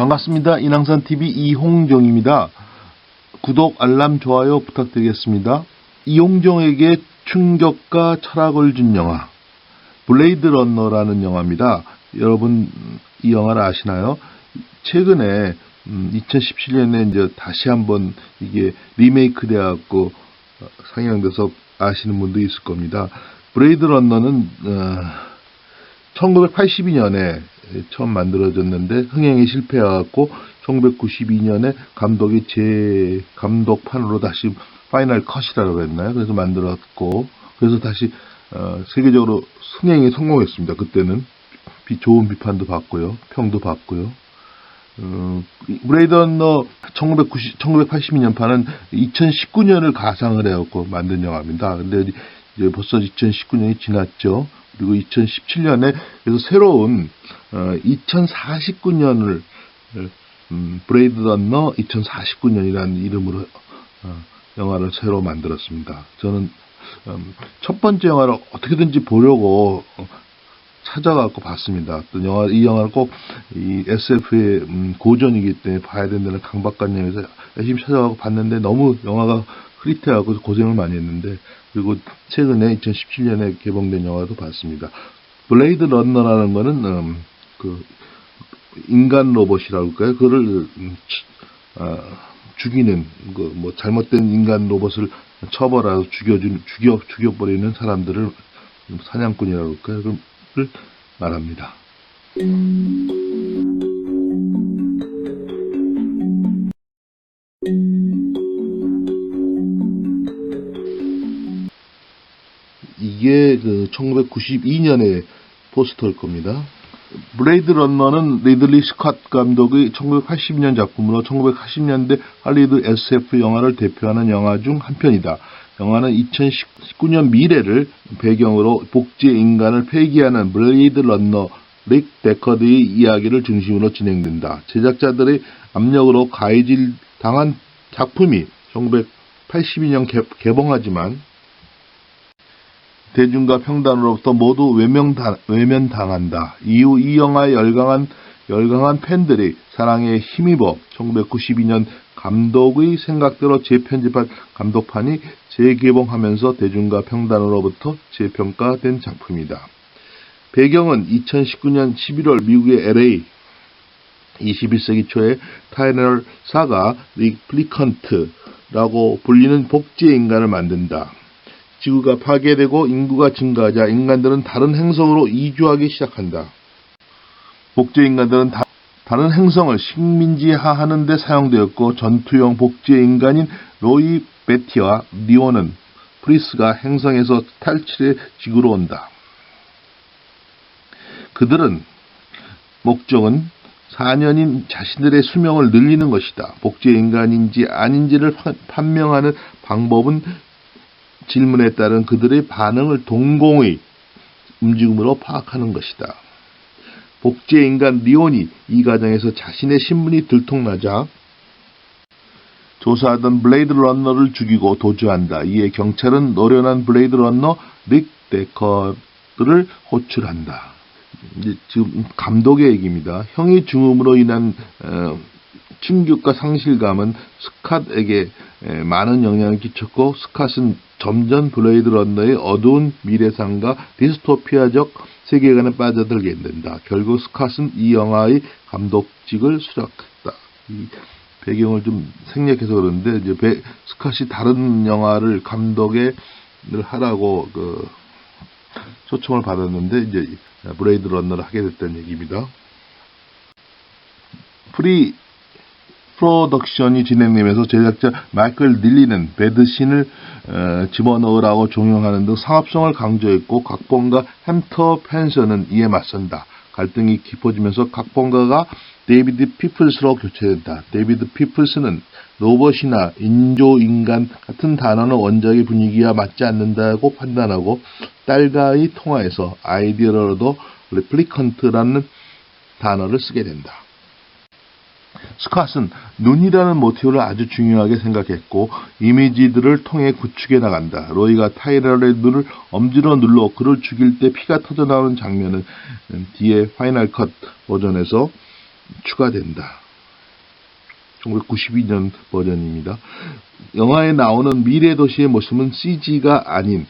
반갑습니다. 인왕산TV 이홍정입니다. 구독, 알람, 좋아요 부탁드리겠습니다. 이홍정에게 충격과 철학을 준 영화 블레이드 러너라는 영화입니다. 여러분 이 영화를 아시나요? 최근에 2017년에 이제 다시 한번 이게 리메이크 되어갖고 상영돼서 아시는 분도 있을 겁니다. 블레이드 러너는 1982년에 처음 만들어졌는데 흥행에 실패해갖고 1992년에 감독이 재감독판으로 다시 파이널 컷이라고 했나요? 그래서 만들었고, 그래서 다시 세계적으로 흥행에 성공했습니다. 그때는 좋은 비판도 받고요, 평도 받고요. 블레이드 러너 1982년판은 2019년을 가상을 해갖고 만든 영화입니다. 근데 이제 벌써 2019년이 지났죠. 그리고 2017년에 그래서 새로운 2049년을 블레이드 러너 2049년이라는 이름으로 영화를 새로 만들었습니다. 저는 첫 번째 영화를 어떻게든지 보려고 찾아가고 봤습니다. 또 이 영화를 꼭 이 SF의 고전이기 때문에 봐야 된다는 강박관념에서 열심히 찾아가고 봤는데 너무 영화가 흐릿해하고 고생을 많이 했는데, 그리고 최근에 2017년에 개봉된 영화도 봤습니다. 블레이드 러너라는 거는 그 인간 로봇이라고 할까요? 그거를 죽이는 뭐 잘못된 인간 로봇을 처벌하고 죽여버리는 사람들을 사냥꾼이라고 할까요? 그걸 말합니다. 이게 1992년의 포스터일 겁니다. 블레이드 러너는 리들리 스캇 감독의 1980년 작품으로 1980년대 할리우드 SF 영화를 대표하는 영화 중 한 편이다. 영화는 2019년 미래를 배경으로 복제 인간을 폐기하는 블레이드 러너 릭 데커드의 이야기를 중심으로 진행된다. 제작자들의 압력으로 가해질 당한 작품이 1982년 개봉하지만 대중과 평단으로부터 모두 외면당한다. 이후 이 영화의 열광한 팬들이 사랑에 힘입어 1992년 감독의 생각대로 재편집한 감독판이 재개봉하면서 대중과 평단으로부터 재평가된 작품이다. 배경은 2019년 11월 미국의 LA, 21세기 초에 타이너럴 사가 리플리컨트라고 불리는 복제 인간을 만든다. 지구가 파괴되고 인구가 증가하자 인간들은 다른 행성으로 이주하기 시작한다. 복제 인간들은 다른 행성을 식민지화하는 데 사용되었고, 전투용 복제 인간인 로이 베티와 니오는 프리스가 행성에서 탈출해 지구로 온다. 그들은 목적은 4년인 자신들의 수명을 늘리는 것이다. 복제 인간인지 아닌지를 판명하는 방법은 질문에 따른 그들의 반응을 동공의 움직임으로 파악하는 것이다. 복제 인간 리온이 이 과정에서 자신의 신분이 들통나자 조사하던 블레이드 러너를 죽이고 도주한다. 이에 경찰은 노련한 블레이드 러너 릭 데커드를 호출한다. 이제 지금 감독의 얘기입니다. 형의 죽음으로 인한 충격과 상실감은 스캇에게 많은 영향을 끼쳤고, 스캇은 점점 블레이드 러너의 어두운 미래상과 디스토피아적 세계관에 빠져들게 된다. 결국 스캇은 이 영화의 감독직을 수락했다. 이 배경을 좀 생략해서 그러는데, 이제 스캇이 다른 영화를 감독을 하라고 초청을 받았는데 이제 블레이드 러너를 하게 됐다는 얘기입니다. 프로덕션이 진행되면서 제작자 마이클 닐리는 배드신을 집어넣으라고 종용하는 등 상업성을 강조했고, 각본가 햄터 펜서는 이에 맞선다. 갈등이 깊어지면서 각본가가 데이비드 피플스로 교체된다. 데이비드 피플스는 로봇이나 인조인간 같은 단어는 원작의 분위기와 맞지 않는다고 판단하고, 딸과의 통화에서 아이디어로도 레플리컨트라는 단어를 쓰게 된다. 스캇은 눈이라는 모티브를 아주 중요하게 생각했고, 이미지들을 통해 구축해 나간다. 로이가 타이러의 눈을 엄지로 눌러 그를 죽일 때 피가 터져나오는 장면은 뒤에 파이널 컷 버전에서 추가된다. 1992년 버전입니다. 영화에 나오는 미래 도시의 모습은 CG가 아닌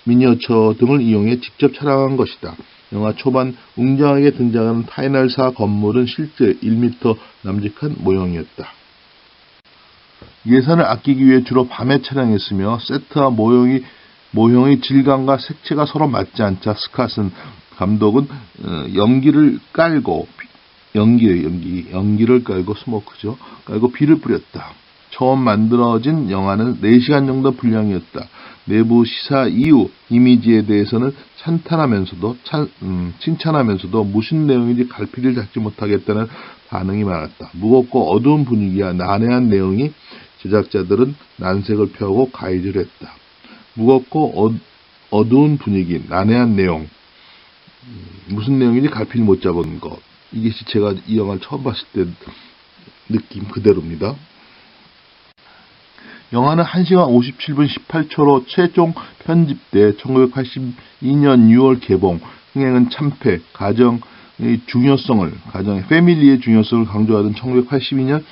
미니어처 등을 이용해 직접 촬영한 것이다. 영화 초반 웅장하게 등장하는 파이널사 건물은 실제 1m 남짓한 모형이었다. 예산을 아끼기 위해 주로 밤에 촬영했으며 세트와 모형의 질감과 색채가 서로 맞지 않자 스캇은 감독은 연기를 깔고 스모크죠. 깔고 비를 뿌렸다. 처음 만들어진 영화는 4시간 정도 분량이었다. 내부 시사 이후 이미지에 대해서는 칭찬하면서도 무슨 내용인지 갈피를 잡지 못하겠다는 반응이 많았다. 무겁고 어두운 분위기와 난해한 내용이 제작자들은 난색을 펴고 가이드를 했다. 무겁고 어두운 분위기, 난해한 내용, 무슨 내용인지 갈피를 못 잡은 것. 이것이 제가 이 영화를 처음 봤을 때 느낌 그대로입니다. 영화는 1시간 57분 18초로 최종 편집돼 1982년 6월 개봉. 흥행은 참패, 가정의 패밀리의 중요성을 강조하던 1982년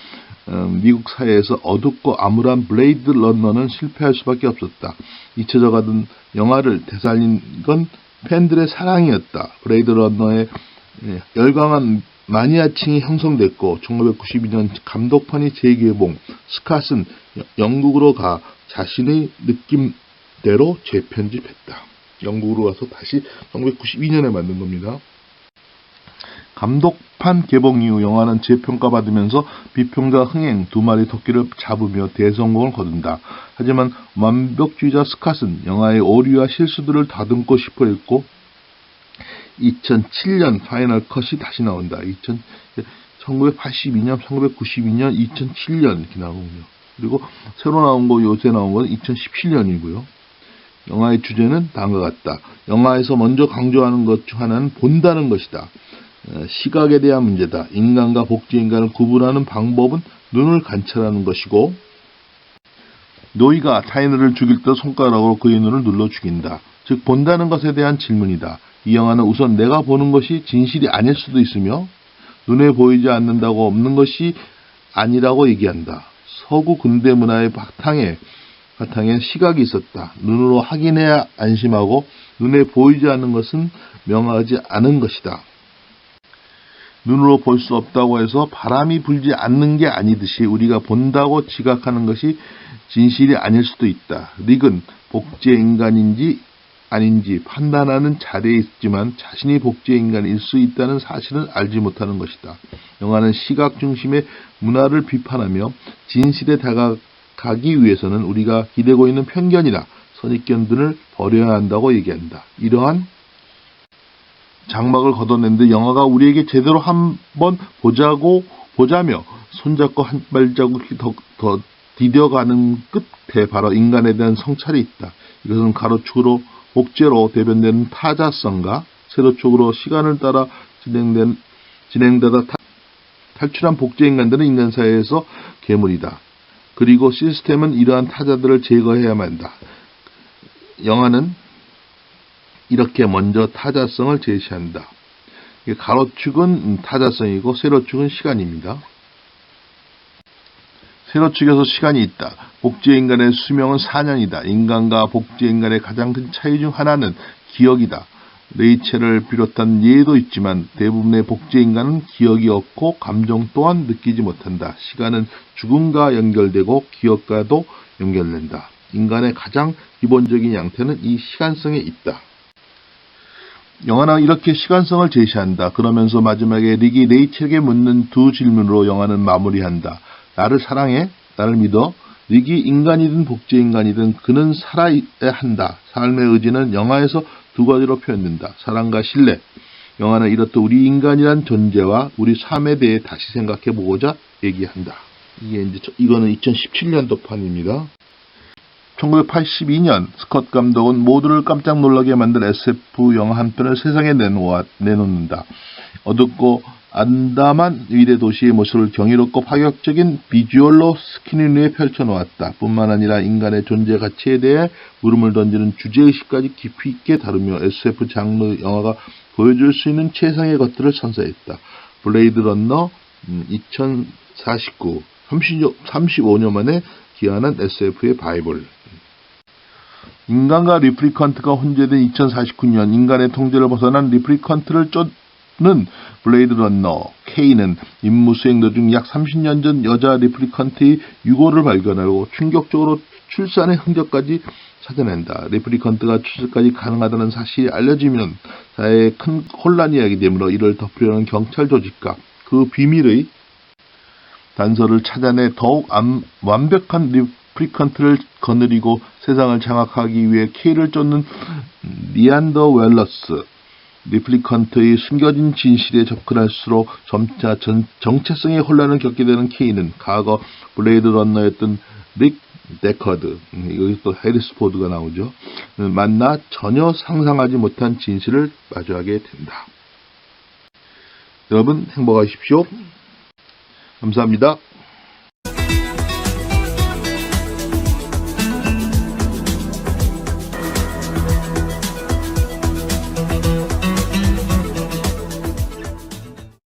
미국 사회에서 어둡고 암울한 블레이드 러너는 실패할 수밖에 없었다. 잊혀져가던 영화를 되살린 건 팬들의 사랑이었다. 블레이드 러너의 열광한 마니아층이 형성됐고 1992년 감독판이 재개봉. 스캇은 영국으로 가 자신의 느낌대로 재편집했다. 영국으로 가서 다시 1992년에 만든 겁니다. 감독판 개봉 이후 영화는 재평가받으면서 비평가 흥행 2마리 토끼를 잡으며 대성공을 거둔다. 하지만 완벽주의자 스캇은 영화의 오류와 실수들을 다듬고 싶어 했고 2007년 파이널 컷이 다시 나온다. 1982년, 1992년, 2007년 이렇게 나오군요. 그리고 새로 나온 거 요새 나온 건 2017년이고요. 영화의 주제는 다음과 같다. 영화에서 먼저 강조하는 것 중 하나는 본다는 것이다. 시각에 대한 문제다. 인간과 복제인간을 구분하는 방법은 눈을 관찰하는 것이고 노이가 타이너를 죽일 때 손가락으로 그의 눈을 눌러 죽인다. 즉 본다는 것에 대한 질문이다. 이 영화는 우선 내가 보는 것이 진실이 아닐 수도 있으며 눈에 보이지 않는다고 없는 것이 아니라고 얘기한다. 서구 근대 문화의 바탕에 시각이 있었다. 눈으로 확인해야 안심하고 눈에 보이지 않는 것은 명하지 않은 것이다. 눈으로 볼 수 없다고 해서 바람이 불지 않는 게 아니듯이 우리가 본다고 지각하는 것이 진실이 아닐 수도 있다. 릭은 복제 인간인지 아닌지 판단하는 자리에 있지만 자신이 복제 인간일 수 있다는 사실은 알지 못하는 것이다. 영화는 시각 중심의 문화를 비판하며 진실에 다가가기 위해서는 우리가 기대고 있는 편견이나 선입견들을 버려야 한다고 얘기한다. 이러한 장막을 걷어낸데 영화가 우리에게 제대로 한번 보자며 손잡고 한 발자국이 더 디뎌가는 끝에 바로 인간에 대한 성찰이 있다. 이것은 가로축으로 복제로 대변되는 타자성과 세로축으로 시간을 따라 진행되다 탈출한 복제 인간들은 인간 사회에서 괴물이다. 그리고 시스템은 이러한 타자들을 제거해야만 한다. 영화는 이렇게 먼저 타자성을 제시한다. 가로축은 타자성이고 세로축은 시간입니다. 세로축에서 시간이 있다. 복제인간의 수명은 4년이다. 인간과 복제인간의 가장 큰 차이 중 하나는 기억이다. 레이첼을 비롯한 예도 있지만 대부분의 복제인간은 기억이 없고 감정 또한 느끼지 못한다. 시간은 죽음과 연결되고 기억과도 연결된다. 인간의 가장 기본적인 양태는 이 시간성에 있다. 영화는 이렇게 시간성을 제시한다. 그러면서 마지막에 릭이 레이첼에게 묻는 두 질문으로 영화는 마무리한다. 나를 사랑해? 나를 믿어? 릭이 인간이든 복제인간이든 그는 살아야 한다. 삶의 의지는 영화에서 두 가지로 표현된다. 사랑과 신뢰. 영화는 이렇듯 우리 인간이란 존재와 우리 삶에 대해 다시 생각해보고자 얘기한다. 이거는 2017년도 판입니다. 1982년 스콧 감독은 모두를 깜짝 놀라게 만든 SF 영화 한 편을 세상에 내놓는다. 어둡고 암담한 미래 도시의 모습을 경이롭고 파격적인 비주얼로 스크린 위에 펼쳐놓았다. 뿐만 아니라 인간의 존재 가치에 대해 물음을 던지는 주제의식까지 깊이 있게 다루며 SF 장르 영화가 보여줄 수 있는 최상의 것들을 선사했다. 블레이드 러너 49, 35년 만에 기한한 SF의 바이블. 인간과 리플리컨트가 혼재된 2049년 인간의 통제를 벗어난 리플리컨트를 쫓는 블레이드 러너 K는 임무 수행 도중 약 30년 전 여자 리플리컨트의 유골을 발견하고 충격적으로 출산의 흔적까지 찾아낸다. 리플리컨트가 출산까지 가능하다는 사실이 알려지면 사회에 큰 혼란이 야기 되므로 이를 덮으려는 경찰 조직과 그 비밀의 단서를 찾아내 더욱 완벽한 리플리컨트를 거느리고 세상을 장악하기 위해 K를 쫓는 니안더 웰러스 리플리컨트의 숨겨진 진실에 접근할수록 점차 정체성의 혼란을 겪게 되는 K는 과거 블레이드 러너였던 릭 데커드, 여기 또 해리스 포드가 나오죠. 만나 전혀 상상하지 못한 진실을 마주하게 된다. 여러분 행복하십시오. 감사합니다.